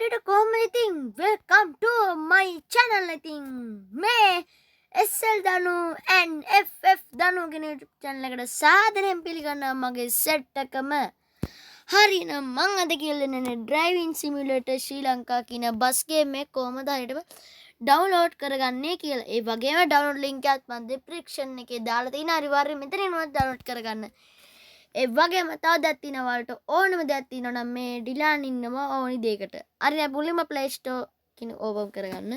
කට්ටියට කොහොමද ඉතින් welcome to my channel ඉතින් මේ SL දනු and FF දනු කියන YouTube channel එකට සාදරයෙන් පිළිගන්නවා මගේ set එකම හරිනම් මම අද කියලා දෙන්නේ driving simulator ශ්‍රී ලංකා කියන බස් ගේම් එක කොහොමද හරියටම ඩවුන්ලෝඩ් කරගන්නේ කියලා. ඒ වගේම ඩවුන්ලෝඩ් ලින්ක් එකත් මම description එකේ දාලා තියෙනවා. අනිවාර්යයෙන් මෙතනින් උනත් ඩවුන්ලෝඩ් කරගන්න. ඒ වගේම තව දෙයක් තියෙනවා වලට ඕනම දෙයක් තියෙනවා නම් මේ ඩිලාන් ඉන්නවා ඕනි දෙයකට. හරි නෑ මුලින්ම Play Store කියන ඕපන් කරගන්න.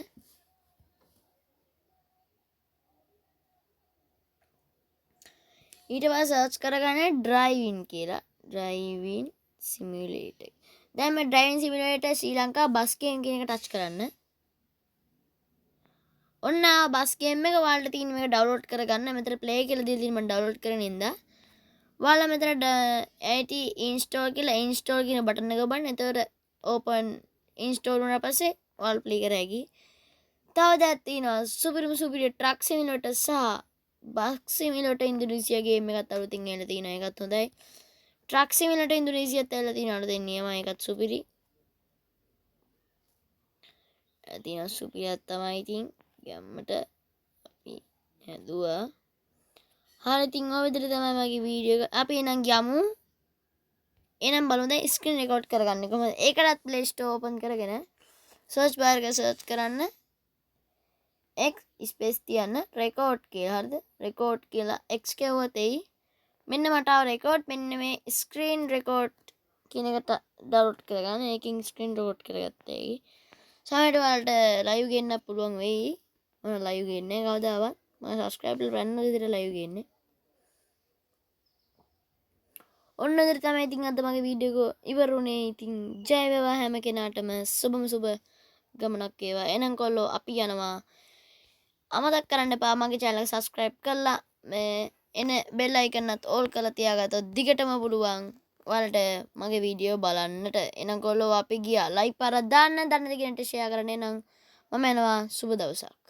ඊට පස්සේ සර්ච් කරගන්න driving කියලා. driving simulator. දැන් මේ driving simulator ශ්‍රී ලංකා බස් ගේම් කියන එක ටච් කරන්න. ඔන්න බස් ගේම් එක ඔයාලට තියෙන මේක ඩවුන්ලෝඩ් කරගන්න. මෙතන play කියලා දීලා තියෙන මම ඩවුන්ලෝඩ් කරගෙන ඉඳා. ඔයාලා මෙතන AT install කියලා install කියන බටන් එක ඔබන්න. එතකොට open install වුණාට පස්සේ ඔයාලා play කරගි. තව දෙයක් තියෙනවා සුපිරි truck simulator සහ bus simulator ඉන්දුනීසියා ගේම් එකත් අලුතින් එන්න තියෙනවා. ඒකත් හොඳයි. truck simulator ඉන්දුනීසියාත් ඇවිල්ලා තියෙනවා. දැන් නියමයි ඒකත් සුපිරි. තියෙන සුපිරියක් තමයි ඉතින් යම්මට අපි හැදුවා. හරි ඉතින් ඔය විදිහට තමයි මගේ වීඩියෝ එක. අපි එනම් යමු. එනම් බලමු දැන් ස්ක්‍රීන් රෙකෝඩ් කරගන්නේ කොහොමද? ඒකටත් Play Store open කරගෙන search bar එක search කරන්න. X space තියන්න record කියලා. හරිද? record කියලා X කියවුවත් එයි. මෙන්න මට ආව record. මෙන්න මේ screen record කියන එකට download කරගන්න. ඒකෙන් screen record කරගත්තා එයි. සමහරවිට ඔයාලට live ගෙන්න පුළුවන් වෙයි. මම live ගෙන්නේ කවදාවත්. මම subscribe කරලා රන් විදිහට live ගෙන්නේ. ඔන්න ඉතින් තමයි ඉතින් අද මගේ වීඩියෝ එක ඉවරුනේ. ඉතින් ජය වේවා හැම කෙනාටම සුබම සුබ ගමනක් වේවා. එහෙනම් කොල්ලෝ අපි යනවා. අමතක කරන්න එපා මගේ channel එක subscribe කරලා මේ එන bell icon එකත් all කරලා තියාගත්තොත් දිගටම පුළුවන් ඔයාලට මගේ වීඩියෝ බලන්නට. එහෙනම් කොල්ලෝ අපි ගියා. like පාරක් දාන්න. දන්න දෙයකට share කරන්න. එහෙනම් මම යනවා. සුබ දවසක්.